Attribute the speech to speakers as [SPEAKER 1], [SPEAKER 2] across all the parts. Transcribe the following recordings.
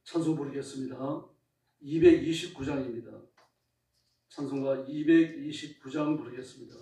[SPEAKER 1] 찬송 부르겠습니다. 229장입니다. 찬송가 229장 부르겠습니다.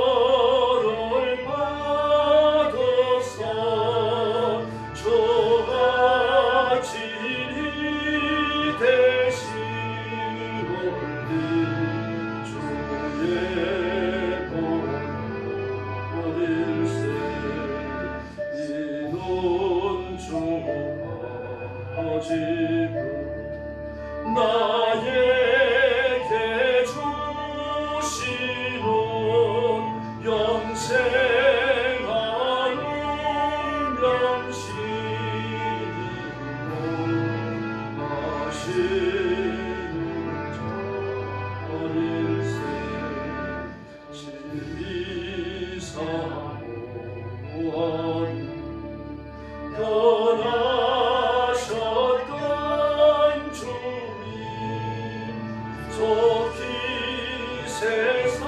[SPEAKER 1] 형벌을 받아서 저가 진이 되시오니 주의 보일세 이는 주가 지금 나에게 주시는 영생하는 명심으로 하시는 자일세 진리사모하니 떠나셨던 주님 속히 세상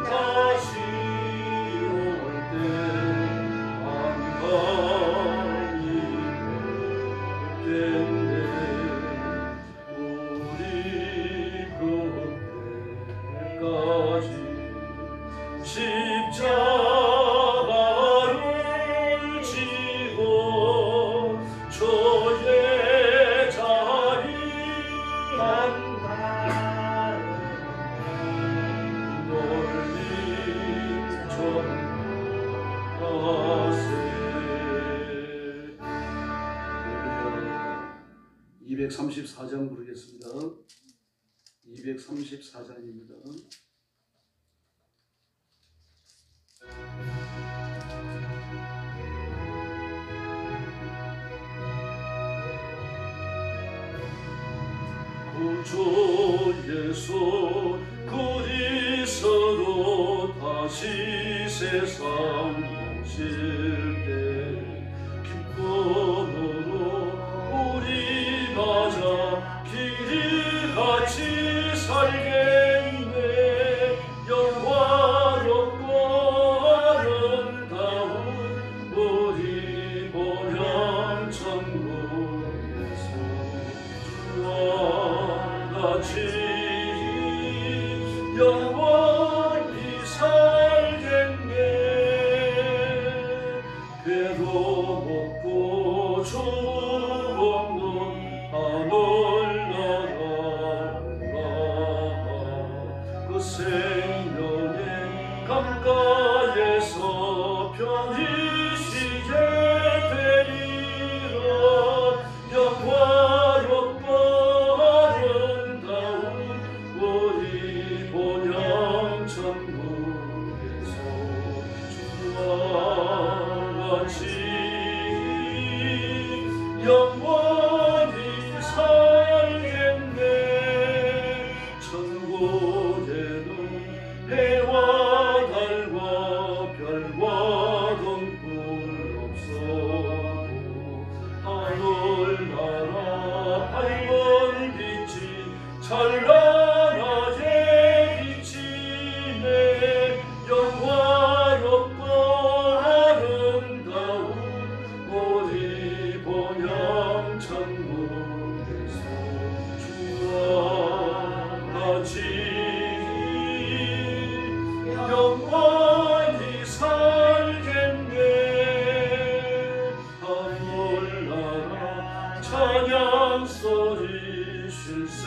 [SPEAKER 1] 다시 올 때 안간히 뵙겠네 우리 그때까지 십자가를 지고 저의 자리 널리 전하세 234장 부르겠습니다. 234장입니다. 구주 예수 그리스도 다시 세상 오실 때 기쁨으로 우리 맞아 길이 같이 살겠네 영화롭고 아름다운 우리 보람 천국에서 주와 같이 영원히 살겠네 배도 먹고 주 없는 하늘나라 그 생명의 강가에서 편히 쉬게 되리라 영화롭고 아름다운 우리 본향 천국에서 주와 같이 영원히 살겠네 천국에는 해와 달과 별과 등불 없어도 하늘나라 밝은 빛이 찬란하게 비치네 영화롭고 아름다운 우리 본향 천국에서 주와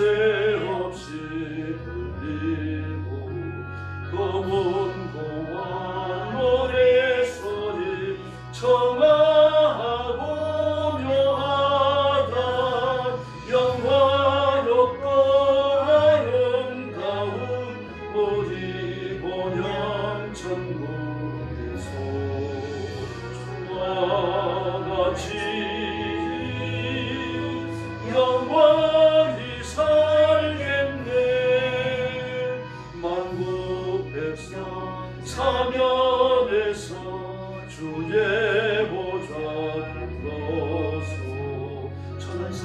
[SPEAKER 1] 새 없이 들리고 검은 고와 노래소리 청하고 묘하다 영화롭고 아름다운 우리 본향 천국에서 주와 같이 영원히 살겠네. 만국 백성 사면에서 주의 보좌 들어서 천사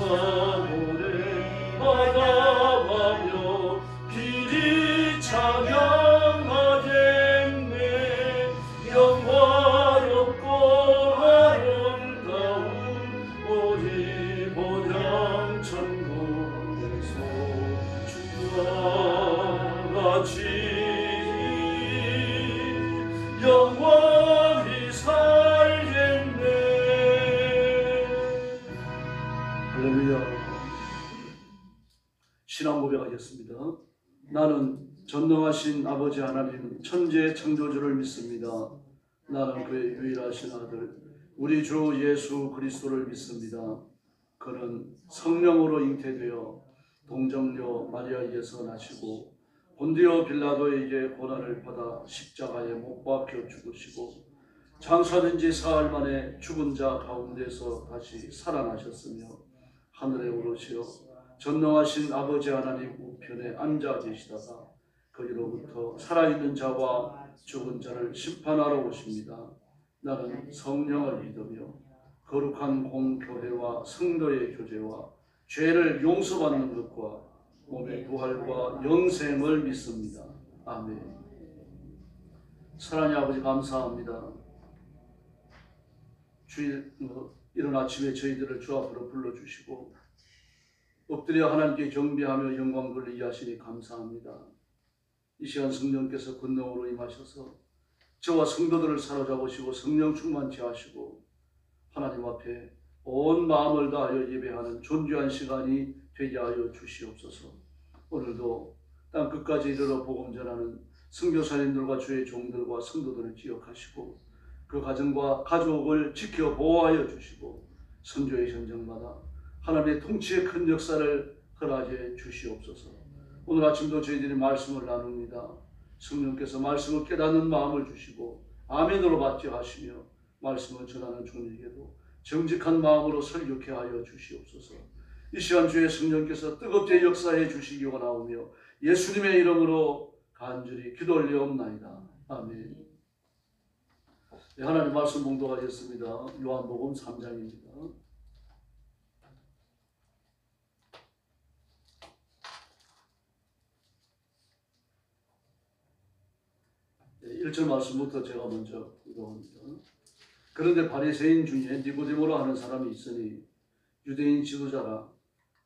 [SPEAKER 1] 노래 받아가며 길이 찬양하겠네. 영화롭고 아름다운 우리 본향 천국에서 주와 같이 영원히 살겠네. 할렐루야. 신앙 고백하겠습니다. 나는 전능하신 아버지 하나님 천지의 창조주를 믿습니다. 나는 그의 유일하신 아들 우리 주 예수 그리스도를 믿습니다. 그는 성령으로 잉태되어 동정녀 마리아에게서 나시고 본디오 빌라도에게 고난을 받아 십자가에 못 박혀 죽으시고 장사된 지 사흘 만에 죽은 자 가운데서 다시 살아나셨으며 하늘에 오르시어 전능하신 아버지 하나님 우편에 앉아 계시다가 거기로부터 살아있는 자와 죽은 자를 심판하러 오십니다. 나는 성령을 믿으며 거룩한 공교회와 성도의 교제와 죄를 용서받는 것과 몸의 부활과 영생을 믿습니다. 아멘. 사랑의 아버지 감사합니다. 주일 이른 아침에 저희들을 주 앞으로 불러주시고 엎드려 하나님께 경배하며 영광 돌리게 하시니 감사합니다. 이 시간 성령께서 권능으로 임하셔서 저와 성도들을 사로잡으시고 성령 충만케 하시고 하나님 앞에 온 마음을 다하여 예배하는 존귀한 시간이 되게 하여 주시옵소서. 오늘도 땅 끝까지 이르러 복음 전하는 선교사님들과 주의 종들과 성도들을 기억하시고 그 가정과 가족을 지켜 보호하여 주시고 선교의 현장마다 하나님의 통치의 큰 역사를 허락해 주시옵소서. 오늘 아침도 저희들이 말씀을 나눕니다. 성령께서 말씀을 깨닫는 마음을 주시고 아멘으로 받게 하시며 말씀을 전하는 종에게도 정직한 마음으로 설교케 하여 주시옵소서. 이 시간 주의 성령께서 뜨겁게 역사해 주시기 원하오며 예수님의 이름으로 간절히 기도 올리옵나이다. 아멘. 네, 하나님 말씀 봉독하겠습니다. 요한복음 3장입니다. 1절 말씀부터 제가 먼저 읽어봅니다. 그런데 바리새인 중에 니고데모라 하는 사람이 있으니 유대인 지도자라.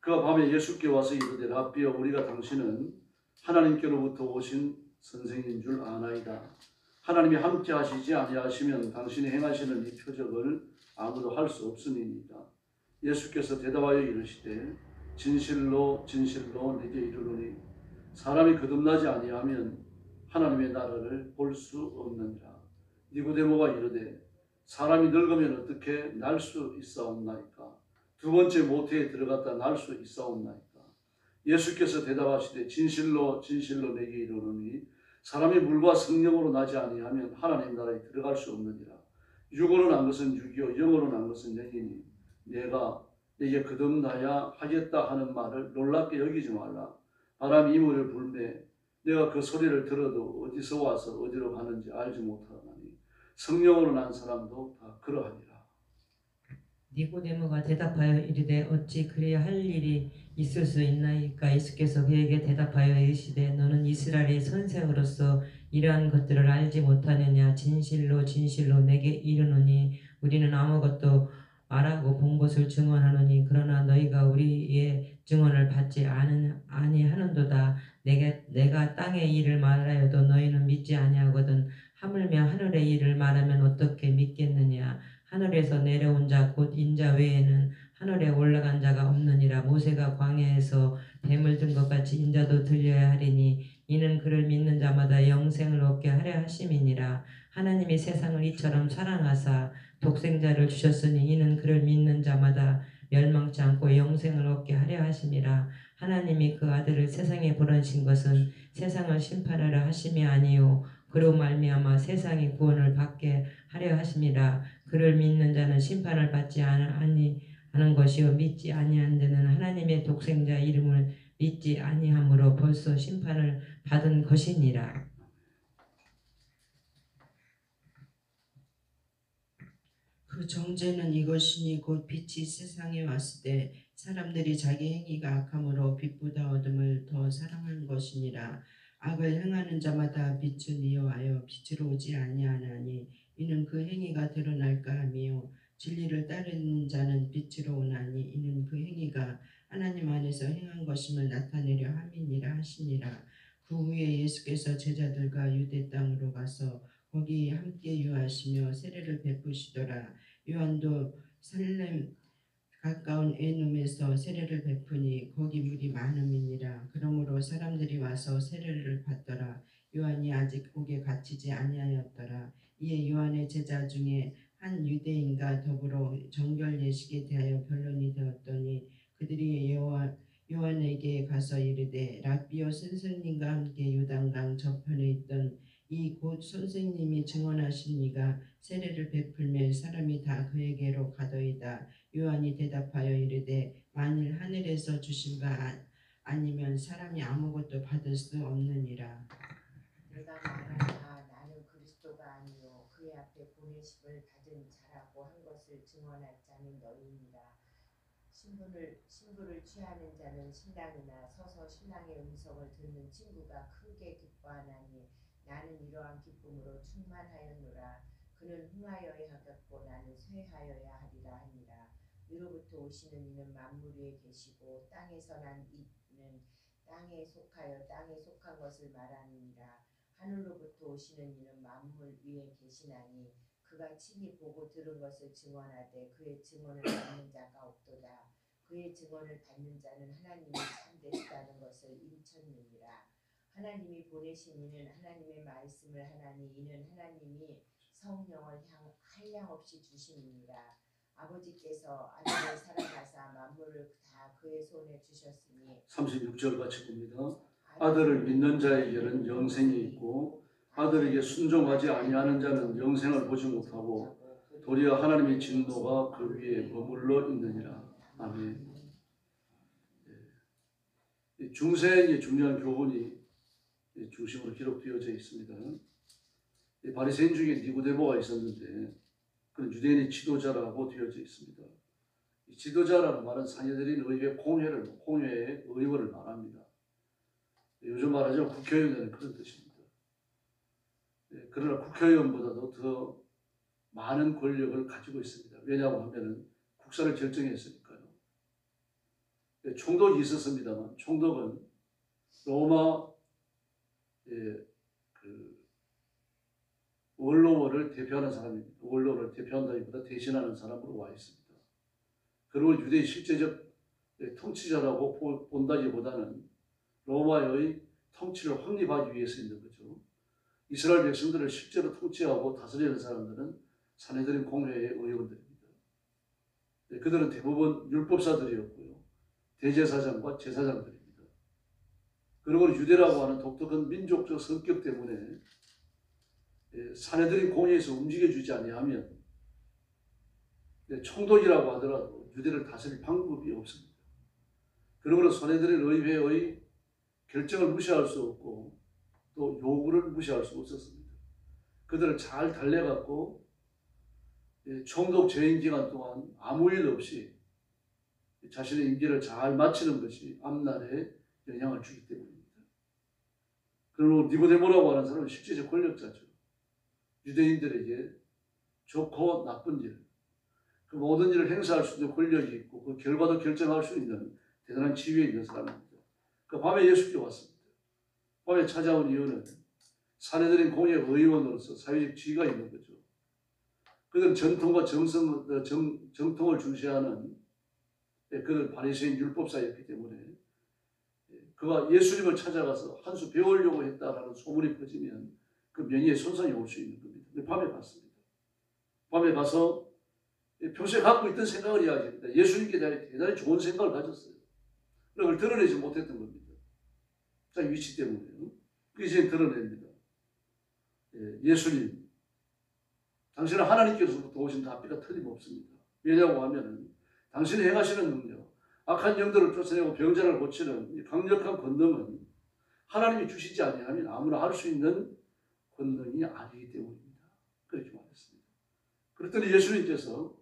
[SPEAKER 1] 그가 밤에 예수께 와서 이르되 랍비여 우리가 당신은 하나님께로부터 오신 선생인 줄 아나이다. 하나님이 함께 하시지 아니하시면 당신이 행하시는 이 표적을 아무도 할 수 없으니이다. 예수께서 대답하여 이르시되 진실로 진실로 네게 이르노니 사람이 거듭나지 아니하면 하나님의 나라를 볼 수 없느니라. 니고데모가 이르되 사람이 늙으면 어떻게 날 수 있사옵나이까? 두 번째 모태에 들어갔다 날 수 있사옵나이까? 예수께서 대답하시되 진실로 진실로 네게 이르노니 사람이 물과 성령으로 나지 아니하면 하나님 나라에 들어갈 수 없느니라. 육으로 난 것은 육이요 영으로 난 것은 영이니 내가 네게 거듭나야 하겠다 하는 말을 놀랍게 여기지 말라. 바람이 이물을 불매 내가 그 소리를 들어도 어디서 와서 어디로 가는지 알지 못하나니 성령으로 난 사람도 다 그러하니라.
[SPEAKER 2] 니고데모가 대답하여 이르되 어찌 그래야 할 일이 있을 수 있나이까? 예수께서 그에게 대답하여 이르시되 너는 이스라엘의 선생으로서 이러한 것들을 알지 못하느냐? 진실로 진실로 내게 이르노니 우리는 아무것도 말하고 본 것을 증언하노니 그러나 너희가 우리의 증언을 받지 아니하는도다. 내가 땅의 일을 말하여도 너희는 믿지 아니하거든. 하물며 하늘의 일을 말하면 어떻게 믿겠느냐? 하늘에서 내려온 자 곧 인자 외에는 하늘에 올라간 자가 없느니라. 모세가 광야에서 뱀을 든 것 같이 인자도 들려야 하리니 이는 그를 믿는 자마다 영생을 얻게 하려 하심이니라. 하나님이 세상을 이처럼 사랑하사 독생자를 주셨으니 이는 그를 믿는 자마다 멸망치 않고 영생을 얻게 하려 하심이라. 하나님이 그 아들을 세상에 보내신 것은 세상을 심판하려 하심이 아니요 그로 말미암아 세상이 구원을 받게 하려 하심이라. 그를 믿는 자는 심판을 받지 아니하는 것이요 믿지 아니한 자는 하나님의 독생자 이름을 믿지 아니함으로 벌써 심판을 받은 것이니라.
[SPEAKER 3] 그 정죄는 이것이니 곧 빛이 세상에 왔을 때 사람들이 자기 행위가 악함으로 빛보다 어둠을 더 사랑한 것이니라. 악을 행하는 자마다 빛을 미워하여 빛으로 오지 아니하나니 이는 그 행위가 드러날까 함이요 진리를 따르는 자는 빛으로 오나니 이는 그 행위가 하나님 안에서 행한 것임을 나타내려 함이니라 하시니라. 그 후에 예수께서 제자들과 유대 땅으로 가서 거기 함께 유하시며 세례를 베푸시더라. 요한도 살렘 가까운 에돔에서 세례를 베푸니 거기 물이 많음이니라. 그러므로 사람들이 와서 세례를 받더라. 요한이 아직 옥에 갇히지 아니하였더라. 이에 요한의 제자 중에 한 유대인과 더불어 정결 예식에 대하여 변론이 되었더니 그들이 요한에게 가서 이르되 랍비여 선생님과 함께 요단강 저편에 있던 이 곧 선생님이 증언하신 이가 세례를 베풀매 사람이 다 그에게로 가더이다. 요한이 대답하여 이르되 만일 하늘에서 주신 바 아니면 사람이 아무것도 받을 수 없느니라.
[SPEAKER 4] 내가 말하노라 나는 그리스도가 아니요 그의 앞에 보내심을 받은 자라고 한 것을 증언할 자는 너희니라. 신부를 취하는 자는 신랑이나 서서 신랑의 음성을 듣는 친구가 크게 기뻐하나니 나는 이러한 기쁨으로 충만하였노라. 그는 흥하여야 하겠고 나는 쇠하여야 하리라 하니라. 위로부터 오시는 이는 만물 위에 계시고 땅에서 난 이는 땅에 속하여 땅에 속한 것을 말하느니라. 하늘로부터 오시는 이는 만물 위에 계시나니 그가 친히 보고 들은 것을 증언하되 그의 증언을 받는 자가 없도다. 그의 증언을 받는 자는 하나님이 참되시다는 것을 인쳤느니라. 하나님이 보내신 이는 하나님의 말씀을 하나니 이는 하나님이 성령을 한량없이 주심이니라. 아버지께서 아들을 사랑하사 만물을 다 그의 손에 주셨으니
[SPEAKER 1] 36절 같이 봅니다. 아들을 믿는 자에게는 영생이 있고 아들에게 순종하지 아니하는 자는 영생을 보지 못하고 도리어 하나님의 진노가 그 위에 머물러 있느니라. 아멘. 중세의 중요한 교훈이 중심으로 기록되어져 있습니다. 바리새인 중에 니고데모가 있었는데 그는 유대인의 지도자라고 되어져 있습니다. 이 지도자라는 말은 상해드린 의회 공회의 의원을 말합니다. 요즘 말하자면 국회의원이라는 그런 뜻입니다. 그러나 국회의원보다도 더 많은 권력을 가지고 있습니다. 왜냐하고 하면은 국사를 결정했으니까요. 총독이 있었습니다만 총독은 로마 원로원을 대표하는 사람입니다. 원로를 대표한다기보다 대신하는 사람으로 와 있습니다. 그리고 유대의 실제적 통치자라고 본다기보다는 로마의 통치를 확립하기 위해서 있는 거죠. 이스라엘 백성들을 실제로 통치하고 다스리는 사람들은 산헤드린 공회의 의원들입니다. 그들은 대부분 율법사들이었고요. 대제사장과 제사장들입니다. 그리고 유대라고 하는 독특한 민족적 성격 때문에 산헤드린 공회에서 움직여주지 아니하면 총독이라고 하더라도 유대를 다스릴 방법이 없습니다. 그러므로 산헤드린 의회의 결정을 무시할 수 없고 또 요구를 무시할 수 없었습니다. 그들을 잘 달래갖고 총독 재임 기간 동안 아무 일 없이 자신의 임기를 잘 마치는 것이 앞날에 영향을 주기 때문입니다. 그리고 니고데모라고 하는 사람은 실제적 권력자죠. 유대인들에게 좋고 나쁜 일, 그 모든 일을 행사할 수 있는 권력이 있고 그 결과도 결정할 수 있는 대단한 지위에 있는 사람입니다. 그 밤에 예수께 왔습니다. 밤에 찾아온 이유는 산헤드린 공회 의원으로서 사회적 지위가 있는 거죠. 그들은 전통과 정통을 중시하는 그들 바리새인 율법사였기 때문에 그가 예수님을 찾아가서 한 수 배우려고 했다라는 소문이 퍼지면 그 명예에 손상이 올 수 있는 겁니다. 근데 밤에 갔습니다. 밤에 가서 평소에 갖고 있던 생각을 이야기합니다. 예수님께 대단히 좋은 생각을 가졌어요. 그걸 드러내지 못했던 겁니다. 자기 위치 때문에. 그 이제 드러냅니다. 예수님, 당신은 하나님께서부터 오신 답비가 틀림없습니다. 왜냐고 하면은 당신이 행하시는 능력, 악한 영들을 쫓아내고 병자를 고치는 강력한 권능은 하나님이 주시지 아니하면 아무나 할 수 있는 권능이 아니기 때문입니다. 그렇게 말했습니다. 그랬더니 예수님께서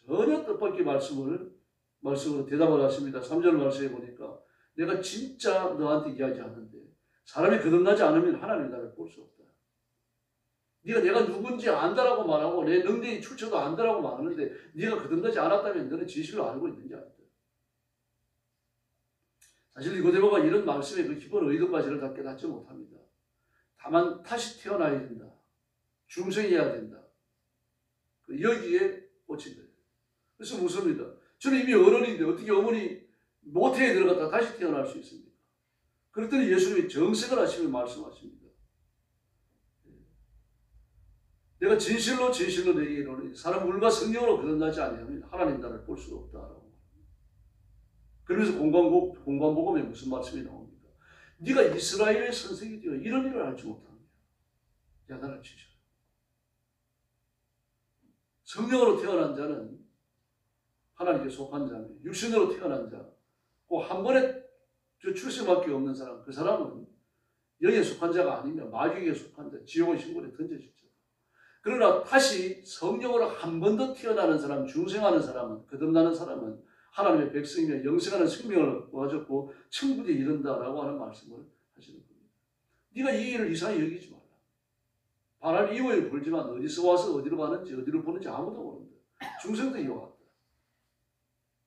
[SPEAKER 1] 전혀 뜻밖의 말씀으로 대답을 하십니다. 3절 말씀에 보니까 내가 진짜 너한테 이야기하는데 사람이 거듭나지 않으면 하나님의 나라를 볼 수 없다. 네가 내가 누군지 안다라고 말하고 내 능력이 출처도 안다라고 말하는데 네가 거듭나지 않았다면 너는 진실로 알고 있는지 안다. 사실 니고데모가 이런 말씀의 그 기본 의도까지를 다 깨닫지 못합니다. 다만 다시 태어나야 된다. 중생해야 된다. 여기에 꽂힌 거예요. 그래서 묻습니다. 저는 이미 어른인데 어떻게 어머니 모태에 들어갔다 다시 태어날 수 있습니까? 그랬더니 예수님이 정색을 하시며 말씀하십니다. 내가 진실로 내게 이르노니 사람 물과 성령으로 거듭나지 아니하면 하나님 나라를 볼 수가 없다라고. 그러면서 공관복음에 무슨 말씀이 나옵니까? 네가 이스라엘의 선생이 되어 이런 일을 알지 못하느냐. 야단을 치셔. 성령으로 태어난 자는 하나님께 속한 자며 육신으로 태어난 자, 그 한 번에 출생밖에 없는 사람, 그 사람은 영에 속한 자가 아니며 마귀에게 속한 자, 지옥의 신분에 던져질 자. 그러나 다시 성령으로 한 번 더 태어나는 사람, 중생하는 사람은, 거듭나는 사람은 하나님의 백성이며 영생하는 생명을 가졌고 천국에 이른다라고 하는 말씀을 하시는 겁니다. 네가 이 일을 이상히 여기지 마라. 바람 이후에 불지만 어디서 와서 어디로 가는지 어디로 보는지 아무도 모른다. 중생도 이와 같다.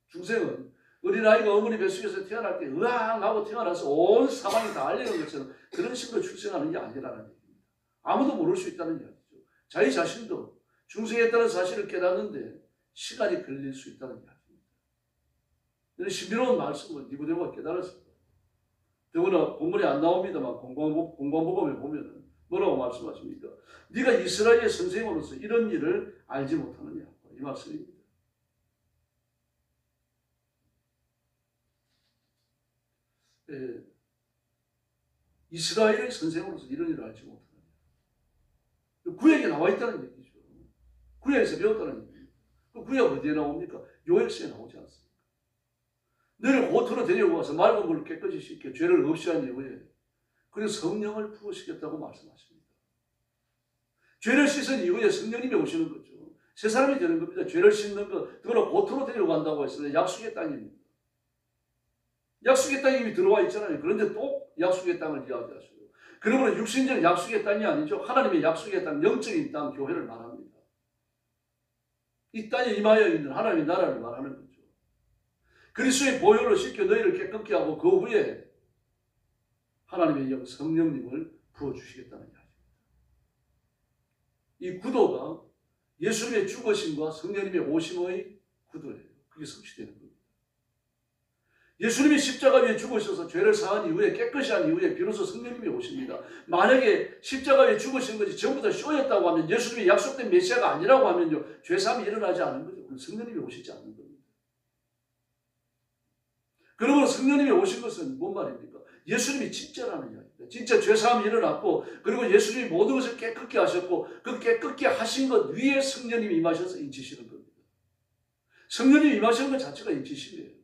[SPEAKER 1] 중생은 어린아이가 어머니 뱃속에서 태어날 때 으앙 하고 태어나서 온 사방이 다 알리는 것처럼 그런 식으로 출생하는 게 아니라는 얘기입니다. 아무도 모를 수 있다는 이야기죠. 자기 자신도 중생했다는 사실을 깨닫는데 시간이 걸릴 수 있다는 이야기입니다. 이런 신비로운 말씀을 니고데모가 깨달았습니다. 더구나 본문에 안 나옵니다만 공관복음에 보면은 뭐라고 말씀하십니까? 네가 이스라엘의 선생으로서 이런 일을 알지 못하느냐. 이 말씀입니다. 이스라엘의 선생으로서 이런 일을 알지 못하느냐. 구약에 나와 있다는 얘기죠. 구약에서 배웠다는 얘기입니다. 그 구약 어디에 나옵니까? 요엘서에 나오지 않습니까? 너를 고토로 데리고 와서 맑은 물을 깨끗이 씻겨 죄를 없이 한 이후에 그래서 성령을 부으시겠다고 말씀하십니다. 죄를 씻은 이후에 성령님이 오시는 거죠. 새 사람이 되는 겁니다. 죄를 씻는 것, 그거는 고토로 데려간다고 했어요. 약속의 땅입니다. 약속의 땅이 이미 들어와 있잖아요. 그런데 또 약속의 땅을 이야기하셔요. 그러면 육신적 약속의 땅이 아니죠. 하나님의 약속의 땅, 영적인 땅, 교회를 말합니다. 이 땅에 임하여 있는 하나님의 나라를 말하는 거죠. 그리스도의 보혈로 씻겨 너희를 깨끗게 하고 그 후에 하나님의 영 성령님을 부어주시겠다는 이야기입니다. 이 구도가 예수님의 죽으심과 성령님의 오심의 구도예요. 그게 성취되는 겁니다. 예수님이 십자가 위에 죽으셔서 죄를 사한 이후에 깨끗이 한 이후에 비로소 성령님이 오십니다. 만약에 십자가 위에 죽으신 것이 전부 다 쇼였다고 하면 예수님이 약속된 메시아가 아니라고 하면요. 죄사함이 일어나지 않는 거죠. 성령님이 오시지 않는 겁니다. 그러므로 성령님이 오신 것은 뭔 말입니까? 예수님이 진짜라는 이야기입니다. 진짜 죄사함이 일어났고 그리고 예수님이 모든 것을 깨끗게 하셨고 그 깨끗게 하신 것 위에 성령님이 임하셔서 인치시는 겁니다. 성령님이 임하시는 것 자체가 인치심이에요.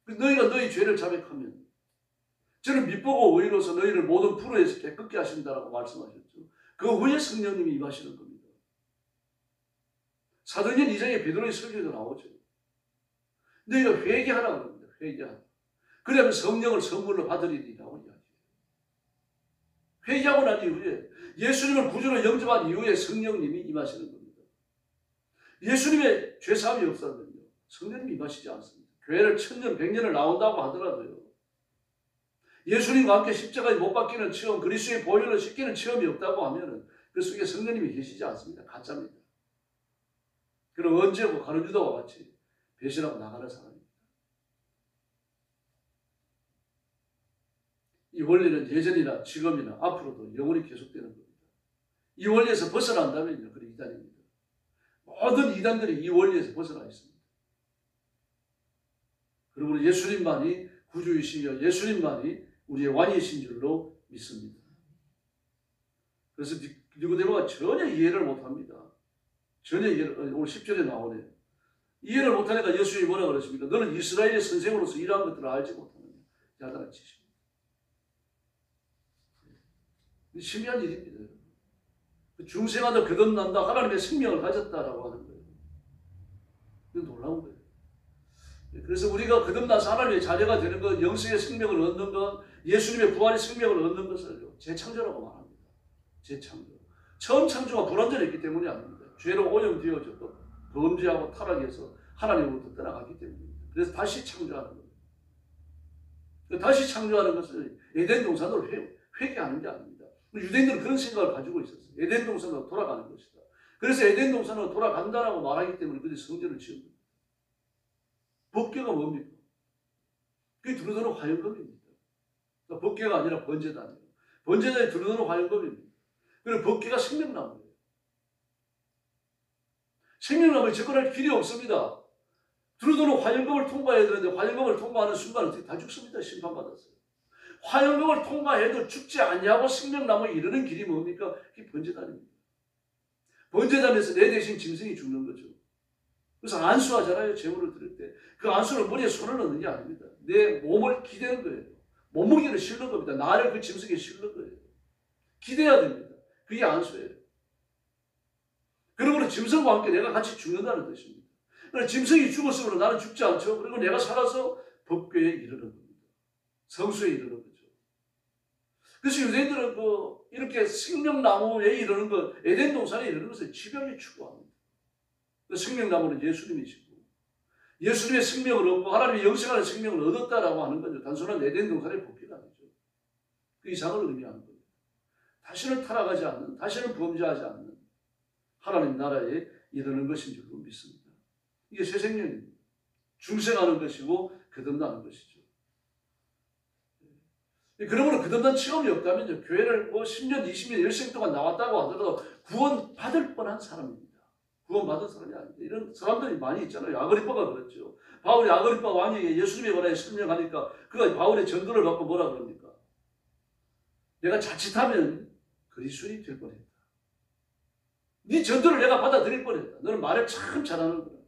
[SPEAKER 1] 너희가 너희 죄를 자백하면 저는 믿보고 의로서 너희를 모든 불의에서 깨끗게 하신다라고 말씀하셨죠. 그 후에 성령님이 임하시는 겁니다. 사도행전 2장에 베드로의 설교도 나오죠. 너희가 회개하라고 합니다. 회개하라. 그러면 성령을 선물로 받으리라고 이야기해요. 회개하고 난 이후에 예수님을 구주로 영접한 이후에 성령님이 임하시는 겁니다. 예수님의 죄사함이 없었는요. 성령님이 임하시지 않습니다. 교회를 1000년, 100년을 나온다고 하더라도요. 예수님과 함께 십자가에 못 박히는 체험, 그리스도의 보혈로 씻기는 체험이 없다고 하면 그 속에 성령님이 계시지 않습니다. 가짜입니다. 그럼 언제고 가룟유다와 같이 배신하고 나가는 사람입니다. 원리는 예전이나 지금이나 앞으로도 영원히 계속되는 겁니다. 이 원리에서 벗어난다면요, 그게 이단입니다. 모든 이단들이 이 원리에서 벗어나 있습니다. 그러므로 예수님만이 구주이시며 예수님만이 우리의 왕이신 줄로 믿습니다. 그래서 니고데모가 전혀 이해를 못합니다. 전혀 이해를, 오늘 10절에 나오네요. 이해를 못하니까 예수님이 뭐라고 그랬습니까? 너는 이스라엘의 선생으로서 이러한 것들을 알지 못하느냐. 야단을 치십니다. 신비한 일입니다. 중생하다 거듭난다, 하나님의 생명을 가졌다라고 하는 거예요. 이건 놀라운 거예요. 그래서 우리가 거듭나서 하나님의 자녀가 되는 것, 영생의 생명을 얻는 것, 예수님의 부활의 생명을 얻는 것을 재창조라고 말합니다. 재창조. 처음 창조가 불완전했기 때문이 아닙니다. 죄로 오염되어졌고 범죄하고 타락해서 하나님으로부터 떠나갔기 때문입니다. 그래서 다시 창조하는 겁니다. 다시 창조하는 것을 에덴 동산으로 회개하는 게 아닙니다. 유대인들은 그런 생각을 가지고 있었어요. 에덴 동산으로 돌아가는 것이다. 그래서 에덴 동산으로 돌아간다라고 말하기 때문에 그들이 성전을 지은 겁니다. 법궤가 뭡니까? 그게 두루두루 화영검입니다. 법궤가 아니라 번제단이에요. 번제단이 두루두루 화영검입니다. 그리고 법궤가 생명나무예요. 생명나무에 접근할 길이 없습니다. 두루두루 화영검을 통과해야 되는데 화영검을 통과하는 순간 어떻게 다 죽습니다. 심판받았어요. 화영검을 통과해도 죽지 않냐고 생명나무에 이르는 길이 뭡니까? 그게 번제단입니다. 번제단에서 내 대신 짐승이 죽는 거죠. 그래서 안수하잖아요. 제물을 드릴 때. 그 안수를 머리에 손을 넣는 게 아닙니다. 내 몸을 기대는 거예요. 몸무게를 실는 겁니다. 나를 그 짐승에 실는 거예요. 기대야 됩니다. 그게 안수예요. 그러므로 짐승과 함께 내가 같이 죽는다는 뜻입니다. 그러나 짐승이 죽었으므로 나는 죽지 않죠. 그리고 내가 살아서 법궤에 이르는 겁니다. 성수에 이르는 거죠. 그래서 유대인들은 이렇게 생명나무에 이르는 것, 에덴 동산에 이르는 것을 지병에 추구합니다. 그 생명나무는 예수님이시고 예수님의 생명을 얻고 하나님의 영생하는 생명을 얻었다라고 하는 거죠. 단순한 에덴 동산의 복귀가 아니죠. 그 이상을 의미하는 거예요. 다시는 타락하지 않는, 다시는 범죄하지 않는 하나님 나라에 이르는 것인 줄로 믿습니다. 이게 새 생명입니다. 중생하는 것이고 거듭나는 것이죠. 그러므로 거듭난 체험이 없다면요, 교회를 10년, 20년, 일생 동안 나왔다고 하더라도 구원 받을 뻔한 사람입니다. 구원 받은 사람이 아닙니다. 이런 사람들이 많이 있잖아요. 아그리빠가 그랬죠. 바울이 아그리빠 왕에게 예수님에 관하여 설명하니까 그가 바울의 전도를 받고 뭐라 그럽니까? 내가 자칫하면 그리스도인이 될 뻔했다. 네 전도를 내가 받아들일 뻔했다. 너는 말을 참 잘하는구나.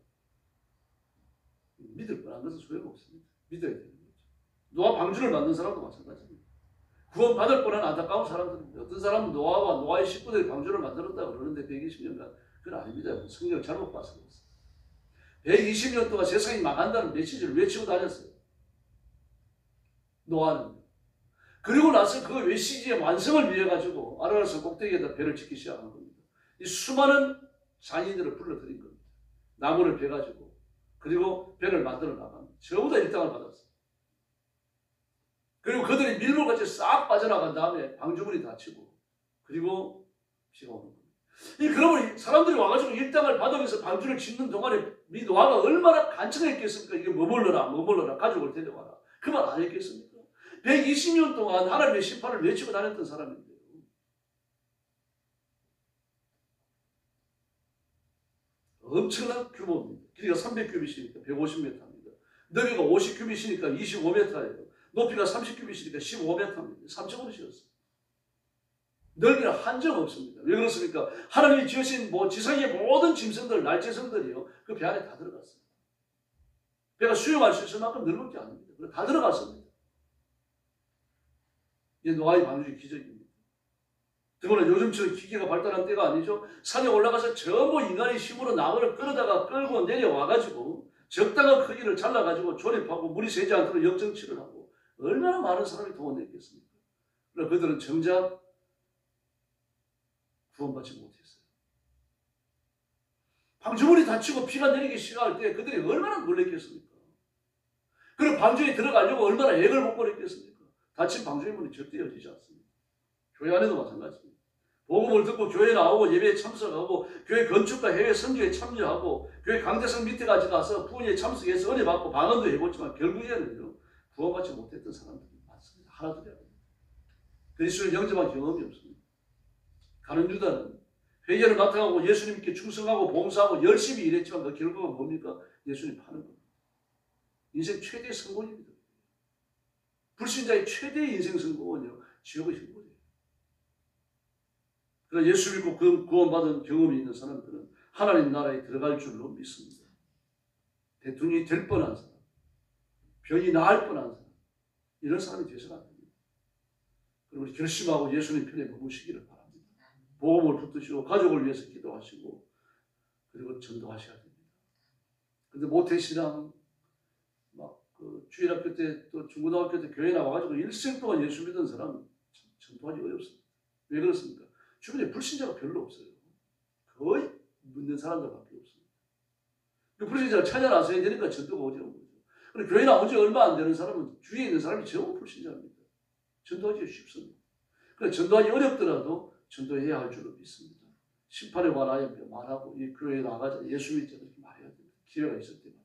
[SPEAKER 1] 믿을 뻔한 것은 소용없습니다. 믿어야 되는 거죠. 노아 방주를 만든 사람도 마찬가지입니다. 구원 받을 뻔한 안타까운 사람들입니다. 어떤 사람은 노아와 노아의 식구들이 방주를 만들었다고 그러는데 120년간 그건 아닙니다. 성경을 잘못 봐서 그렇습니다. 120년 동안 세상이 망한다는 메시지를 외치고 다녔어요. 노아는. 그리고 나서 그 메시지의 완성을 위해 가지고 아라라산 꼭대기에다 배를 짓기 시작한 겁니다. 이 수많은 장인들을 불러들인 겁니다. 나무를 베가지고 그리고 배를 만들어 나갑니다. 전부 다 일당을 받았어요. 그리고 그들이 밀물같이 싹 빠져나간 다음에 방주문이 닫히고 그리고 비가 오는 겁니다. 그러면 사람들이 와가지고 일당을 받으면서 방주를 짓는 동안에 이 노아가 얼마나 간청했겠습니까? 이게 머물러라 가족을 데려와라. 그 말 안 했겠습니까? 120년 동안 하나님의 심판을 외치고 다녔던 사람인데요. 엄청난 규모입니다. 길이가 300규빗이니까 150m입니다. 너비가 50규빗이니까 25m예요. 높이가 30규빗이니까 15m입니다. 3층으로 지었어요. 넓이는 한정 없습니다. 왜 그렇습니까? 하나님이 지으신 지상의 모든 짐승들, 날재성들이요, 그 배 안에 다 들어갔어요. 배가 수용할 수 있을 만큼 넓은 게 아닙니다. 다 들어갔습니다. 이게 노아의 방주의 기적입니다. 더구나 요즘처럼 기계가 발달한 때가 아니죠. 산에 올라가서 전부 인간의 힘으로 나무를 끌어다가 끌고 내려와가지고 적당한 크기를 잘라가지고 조립하고 물이 새지 않도록 역정치를 하고 얼마나 많은 사람이 동원됐겠습니까? 그러나 그들은 정작 구원받지 못했어요. 방주문이 닫히고 비가 내리기 시작할 때 그들이 얼마나 놀랐겠습니까? 그리고 방주에 들어가려고 얼마나 애를 못 버렸겠습니까? 닫힌 방주의 문이 절대 열리지 않습니다. 교회 안에도 마찬가지입니다. 복음을 듣고 교회에 나오고 예배에 참석하고 교회 건축과 해외 선교에 참여하고 교회 강대상 밑에까지 가서 부흥회에 참석해서 은혜 받고 방언도 해봤지만 결국에는요, 구원받지 못했던 사람들이 많습니다. 하나둘이 아닙니다. 그리스도를 영접한 경험이 없습니다. 가룟 유다는 회개를 나타나고 예수님께 충성하고 봉사하고 열심히 일했지만 그 결과가 뭡니까? 예수님 파는 겁니다. 인생 최대의 성공입니다. 불신자의 최대의 인생 성공은요, 지옥의 형벌이에요. 그러나 예수 믿고 구원받은 경험이 있는 사람들은 하나님 나라에 들어갈 줄로 믿습니다. 대통령이 될 뻔한 사람, 병이 나을 뻔한 사람, 이런 사람이 되서는 안 됩니다. 그리고 우리 결심하고 예수님 편에 머무시기를 바랍니다. 복음을 붙드시고 가족을 위해서 기도하시고 그리고 전도하셔야 됩니다. 근데 모태신앙 그 주일학교 때 또 중고등학교 때 교회 나와가지고 일생 동안 예수 믿는 사람 전도하기 어렵습니다. 왜 그렇습니까? 주변에 불신자가 별로 없어요. 거의 믿는 사람들밖에 없습니다. 그 불신자를 찾아 나서야 되니까 전도가 어려운 거죠. 그리고 교회 나온 지 얼마 안 되는 사람은 주위에 있는 사람이 전부 불신자입니다. 전도하기 쉽습니다. 그래서 전도하기 어렵더라도 전도해야 할 줄로 믿습니다. 심판에 관하여 말하고 이 교회에 나가자 예수 믿자 이렇게 말해야 됩니다. 기회가 있을 때마다.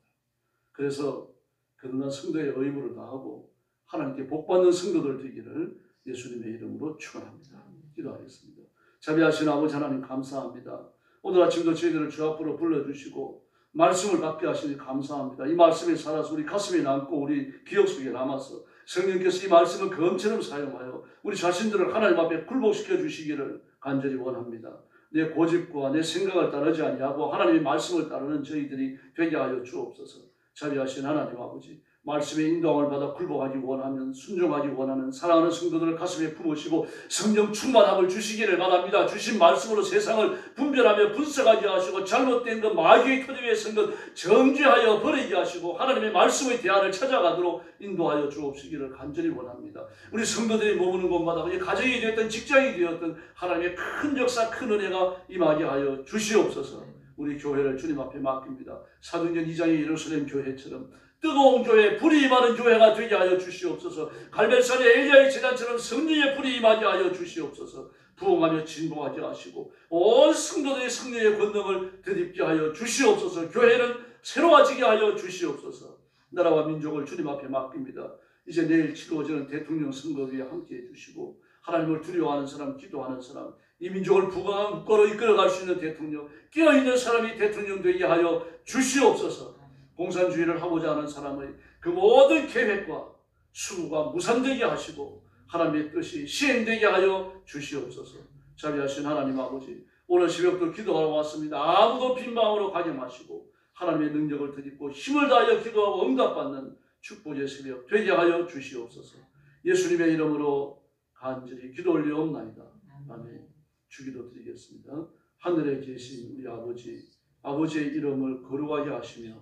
[SPEAKER 1] 그래서 그러나 성도의 의무를 다하고 하나님께 복받는 성도들 되기를 예수님의 이름으로 축원합니다. 기도하겠습니다. 자비하신 아버지 하나님 감사합니다. 오늘 아침도 저희들을 주 앞으로 불러주시고 말씀을 받게 하시니 감사합니다. 이 말씀에 살아서 우리 가슴에 남고 우리 기억 속에 남아서 성령께서 이 말씀을 검처럼 사용하여 우리 자신들을 하나님 앞에 굴복시켜 주시기를 간절히 원합니다. 내 고집과 내 생각을 따르지 아니하고 하나님의 말씀을 따르는 저희들이 되게 하여 주옵소서. 자비하신 하나님 아버지, 말씀의 인도함을 받아 굴복하기 원하면 순종하기 원하는 사랑하는 성도들을 가슴에 품으시고 성령 충만함을 주시기를 바랍니다. 주신 말씀으로 세상을 분별하며 분석하게 하시고 잘못된 것 마귀의 토대 위에 선 것 정죄하여 버리게 하시고 하나님의 말씀의 대안을 찾아가도록 인도하여 주옵시기를 간절히 원합니다. 우리 성도들이 머무는 곳마다 가정이 되었든 직장이 되었든 하나님의 큰 역사 큰 은혜가 임하게 하여 주시옵소서. 우리 교회를 주님 앞에 맡깁니다. 사도행전 2장의 예루살렘 교회처럼 뜨거운 교회, 불이 임하는 교회가 되게 하여 주시옵소서. 갈멜산의 엘리야의 제단처럼 성령의 불이 임하게 하여 주시옵소서. 부흥하며 진보하게 하시고 온 성도들의 성령의 권능을 덧입게 하여 주시옵소서. 교회는 새로워지게 하여 주시옵소서. 나라와 민족을 주님 앞에 맡깁니다. 이제 내일 치루어지는 대통령 선거에 함께해 주시고 하나님을 두려워하는 사람, 기도하는 사람, 이 민족을 부강한 국가로 이끌어갈 수 있는 대통령, 깨어있는 사람이 대통령 되게 하여 주시옵소서. 공산주의를 하고자 하는 사람의 그 모든 계획과 수고가 무산되게 하시고 하나님의 뜻이 시행되게 하여 주시옵소서. 자비하신 하나님 아버지, 오늘 새벽도 기도하러 왔습니다. 아무도 빈 마음으로 가지 마시고 하나님의 능력을 덧입고 힘을 다하여 기도하고 응답받는 축복의 새벽 되게 하여 주시옵소서. 예수님의 이름으로 간절히 기도 올리옵나이다. 아멘. 주기도 드리겠습니다. 하늘에 계신 우리 아버지, 아버지의 이름을 거룩하게 하시며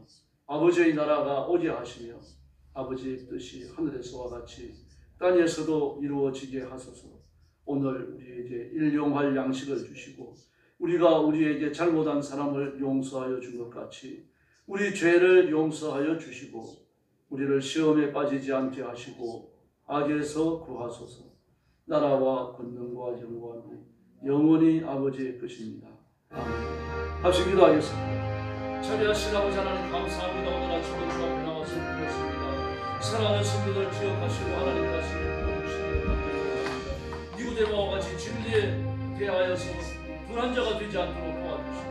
[SPEAKER 1] 아버지의 나라가 오게 하시며 아버지의 뜻이 하늘에서와 같이 땅에서도 이루어지게 하소서. 오늘 우리에게 일용할 양식을 주시고 우리가 우리에게 잘못한 사람을 용서하여 준 것 같이 우리 죄를 용서하여 주시고 우리를 시험에 빠지지 않게 하시고 악에서 구하소서. 나라와 권능과 영광이 영원히 아버지의 것입니다. 아멘. 같이 기도하겠습니다. 자비하신 아버지 하나님 감사합니다. 오늘 아침에 주 앞에 나와서 드렸습니다. 사랑하는 성도들 기억하시고 하나님 말씀을 보여주시기를 감사합니다. 니고데모와 같이 진리에 대하여서 불한 자가 되지 않도록 도와주시고